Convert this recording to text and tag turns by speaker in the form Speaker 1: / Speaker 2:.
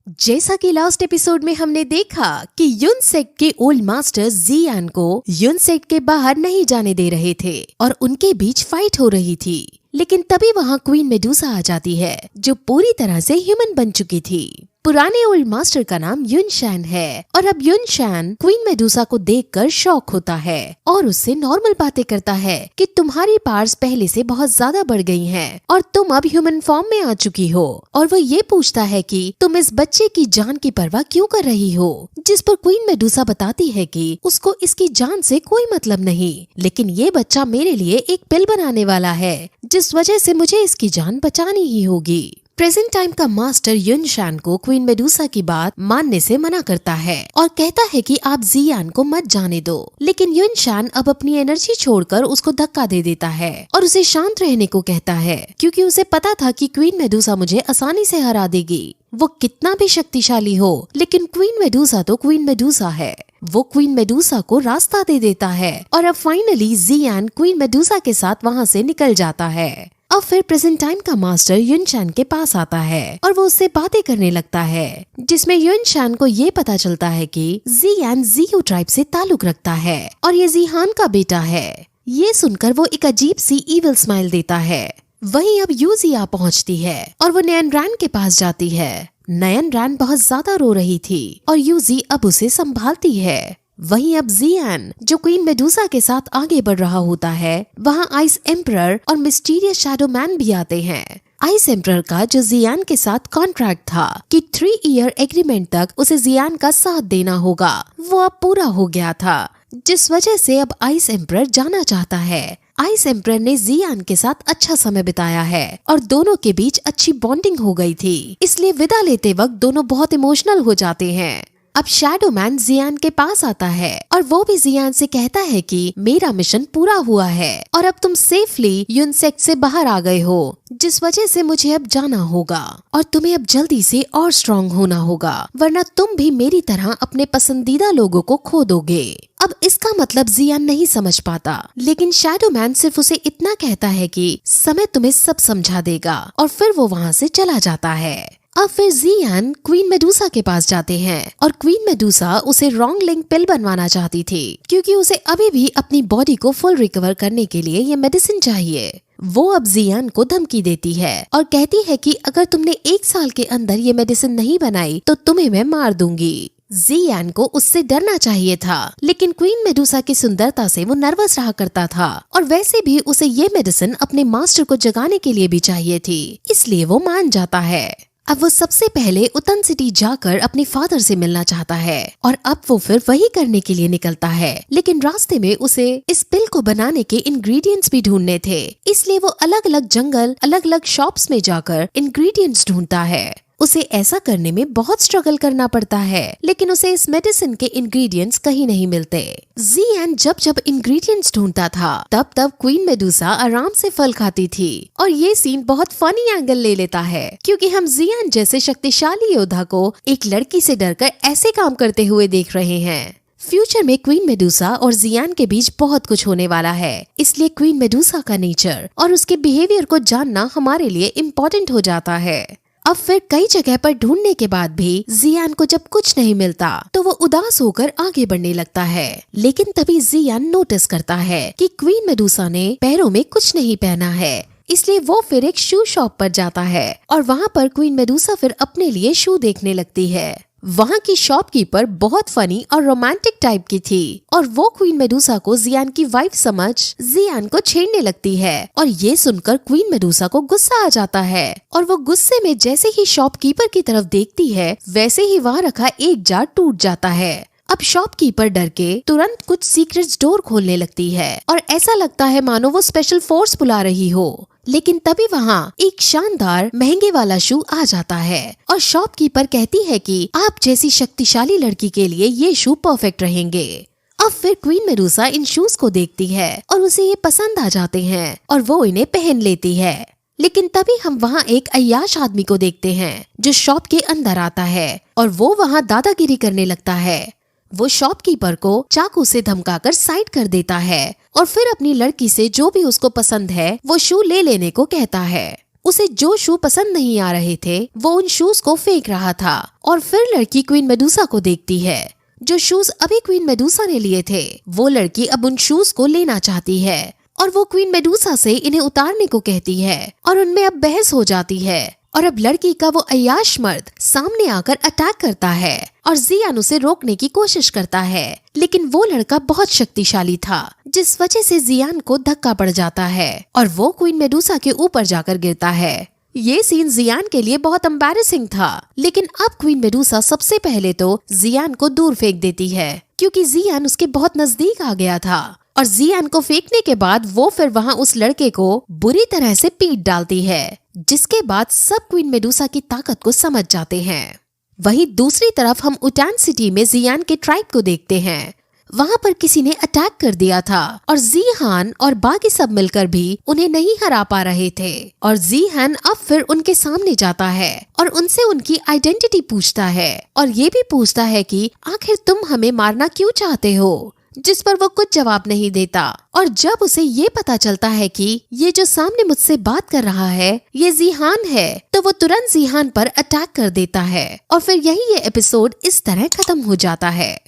Speaker 1: जैसा कि last episode में हमने देखा कि यूनसेक के ओल्ड मास्टर जियान को यूनसेक के बाहर नहीं जाने दे रहे थे और उनके बीच फाइट हो रही थी। लेकिन तभी वहाँ क्वीन मेडुसा आ जाती है जो पूरी तरह से ह्यूमन बन चुकी थी। पुराने ओल्ड मास्टर का नाम युनशैन है और अब युनशैन क्वीन मेडुसा को देखकर शॉक होता है और उससे नॉर्मल बातें करता है कि तुम्हारी पावर्स पहले से बहुत ज्यादा बढ़ गई हैं और तुम अब ह्यूमन फॉर्म में आ चुकी हो। और वो ये पूछता है कि तुम इस बच्चे की जान की परवाह क्यों कर रही हो, जिस पर क्वीन मेडुसा बताती है कि उसको इसकी जान से कोई मतलब नहीं, लेकिन ये बच्चा मेरे लिए एक पिल बनाने वाला है जिस वजह से मुझे इसकी जान बचानी ही होगी। प्रेजेंट टाइम का मास्टर युनशैन को क्वीन मेडुसा की बात मानने से मना करता है और कहता है कि आप जियान को मत जाने दो, लेकिन युनशैन अब अपनी एनर्जी छोड़कर उसको धक्का दे देता है और उसे शांत रहने को कहता है क्योंकि उसे पता था कि क्वीन मेडुसा मुझे आसानी से हरा देगी। वो कितना भी शक्तिशाली हो, लेकिन क्वीन मेडुसा तो क्वीन मेडुसा है। वो क्वीन मेडुसा को रास्ता दे देता है और अब फाइनली जियान क्वीन मेडुसा के साथ वहाँ से निकल जाता है। अब फिर प्रेजेंट टाइम का मास्टर युनशैन के पास आता है और वो उससे बातें करने लगता है, जिसमें युनशैन को ये पता चलता है कि जियान जियो ट्राइब से ताल्लुक रखता है और ये जिहान का बेटा है। ये सुनकर वो एक अजीब सी इविल स्माइल देता है। वहीं अब यूजिया पहुंचती है और वो नयनरैन के पास जाती है। नयनरैन बहुत ज्यादा रो रही थी और यूजी अब उसे संभालती है। वहीं अब जियान जो क्वीन मेडुसा के साथ आगे बढ़ रहा होता है, वहाँ आइस एम्परर और मिस्टीरियस शैडो मैन भी आते हैं। आइस एम्परर का जो जियान के साथ कॉन्ट्रैक्ट था कि 3 ईयर एग्रीमेंट तक उसे जियान का साथ देना होगा, वो अब पूरा हो गया था, जिस वजह से अब आइस एम्परर जाना चाहता है। आइस एम्परर ने जियान के साथ अच्छा समय बिताया है और दोनों के बीच अच्छी बॉन्डिंग हो गई थी, इसलिए विदा लेते वक्त दोनों बहुत इमोशनल हो जाते हैं। अब शैडो मैन जियान के पास आता है और वो भी जियान से कहता है कि मेरा मिशन पूरा हुआ है और अब तुम सेफली यूनसेक से बाहर आ गए हो, जिस वजह से मुझे अब जाना होगा और तुम्हें अब जल्दी से और स्ट्रॉन्ग होना होगा, वरना तुम भी मेरी तरह अपने पसंदीदा लोगों को खो दोगे। अब इसका मतलब जियान नहीं समझ पाता, लेकिन शैडो मैन सिर्फ उसे इतना कहता है कि समय तुम्हें सब समझा देगा और फिर वो वहाँ से चला जाता है। अब फिर जियान क्वीन मेडुसा के पास जाते हैं और क्वीन मेडुसा उसे रॉन्ग लिंक पिल बनवाना चाहती थी क्योंकि उसे अभी भी अपनी बॉडी को फुल रिकवर करने के लिए ये मेडिसिन चाहिए। वो अब जियान को धमकी देती है और कहती है कि अगर तुमने 1 साल के अंदर ये मेडिसिन नहीं बनाई तो तुम्हें मैं मार दूंगी। जियान को उससे डरना चाहिए था, लेकिन क्वीन मेडुसा की सुंदरता से वो नर्वस रहा करता था और वैसे भी उसे ये मेडिसिन अपने मास्टर को जगाने के लिए भी चाहिए थी, इसलिए वो मान जाता है। अब वो सबसे पहले उतन सिटी जाकर अपने फादर से मिलना चाहता है और अब वो फिर वही करने के लिए निकलता है, लेकिन रास्ते में उसे इस पिल को बनाने के इंग्रेडिएंट्स भी ढूंढने थे, इसलिए वो अलग अलग जंगल अलग अलग शॉप्स में जाकर इंग्रेडिएंट्स ढूंढता है। उसे ऐसा करने में बहुत स्ट्रगल करना पड़ता है, लेकिन उसे इस मेडिसिन के इंग्रेडिएंट्स कहीं नहीं मिलते। जियान जब जब इंग्रेडिएंट्स ढूंढता था तब तब क्वीन मेडुसा आराम से फल खाती थी और ये सीन बहुत फनी एंगल ले लेता है क्योंकि हम जियान जैसे शक्तिशाली योद्धा को एक लड़की से डरकर ऐसे काम करते हुए देख रहे हैं। फ्यूचर में क्वीन मेडुसा और जियान के बीच बहुत कुछ होने वाला है, इसलिए क्वीन मेडुसा का नेचर और उसके बिहेवियर को जानना हमारे लिए इम्पोर्टेंट हो जाता है। अब फिर कई जगह पर ढूंढने के बाद भी जियान को जब कुछ नहीं मिलता तो वो उदास होकर आगे बढ़ने लगता है, लेकिन तभी जियान नोटिस करता है कि क्वीन मेडुसा ने पैरों में कुछ नहीं पहना है, इसलिए वो फिर एक शू शॉप पर जाता है और वहाँ पर क्वीन मेडुसा फिर अपने लिए शू देखने लगती है। वहाँ की शॉपकीपर बहुत फनी और रोमांटिक टाइप की थी और वो क्वीन मेडुसा को जियान की वाइफ समझ जियान को छेड़ने लगती है और ये सुनकर क्वीन मेडुसा को गुस्सा आ जाता है और वो गुस्से में जैसे ही शॉपकीपर की तरफ देखती है वैसे ही वहाँ रखा एक जार टूट जाता है। अब शॉपकीपर डर के तुरंत कुछ सीक्रेट डोर खोलने लगती है और ऐसा लगता है मानो वो स्पेशल फोर्स बुला रही हो, लेकिन तभी वहाँ एक शानदार महंगे वाला शू आ जाता है और शॉपकीपर कहती है कि आप जैसी शक्तिशाली लड़की के लिए ये शू परफेक्ट रहेंगे। अब फिर क्वीन मेडुसा इन शूज को देखती है और उसे ये पसंद आ जाते हैं और वो इन्हें पहन लेती है, लेकिन तभी हम वहाँ एक अय्याश आदमी को देखते हैं जो शॉप के अंदर आता है और वो वहाँ दादागिरी करने लगता है। वो शॉपकीपर को चाकू से धमकाकर साइड कर देता है और फिर अपनी लड़की से जो भी उसको पसंद है वो शू ले लेने को कहता है। उसे जो शू पसंद नहीं आ रहे थे वो उन शूज को फेंक रहा था। और फिर लड़की क्वीन मेडुसा को देखती है। जो शूज अभी क्वीन मेडुसा ने लिए थे वो लड़की अब उन शूज को लेना चाहती है और वो क्वीन मेडुसा से इन्हें उतारने को कहती है और उनमें अब बहस हो जाती है। और अब लड़की का वो अय्याश मर्द सामने आकर अटैक करता है और जियान उसे रोकने की कोशिश करता है, लेकिन वो लड़का बहुत शक्तिशाली था जिस वजह से जियान को धक्का पड़ जाता है और वो क्वीन मेडुसा के ऊपर जाकर गिरता है। ये सीन जियान के लिए बहुत एम्बैरेसिंग था, लेकिन अब क्वीन मेडुसा सबसे पहले तो जियान को दूर फेंक देती है क्योंकि जियान उसके बहुत नजदीक आ गया था। और जियान को फेंकने के बाद वो फिर वहाँ उस लड़के को बुरी तरह से पीट डालती है, जिसके बाद सब क्वीन मेडुसा की ताकत को समझ जाते हैं। वहीं दूसरी तरफ हम उटान सिटी में जियान के ट्राइब को देखते हैं। वहाँ पर किसी ने अटैक कर दिया था और जीहान और बाकी सब मिलकर भी उन्हें नहीं हरा पा रहे थे। और जीहान अब फिर उनके सामने जाता है और उनसे उनकी आइडेंटिटी पूछता है और ये भी पूछता है कि आखिर तुम हमें मारना क्यों चाहते हो, जिस पर वो कुछ जवाब नहीं देता। और जब उसे ये पता चलता है कि ये जो सामने मुझसे बात कर रहा है ये जीहान है, तो वो तुरंत जीहान पर अटैक कर देता है और फिर यही ये एपिसोड इस तरह खत्म हो जाता है।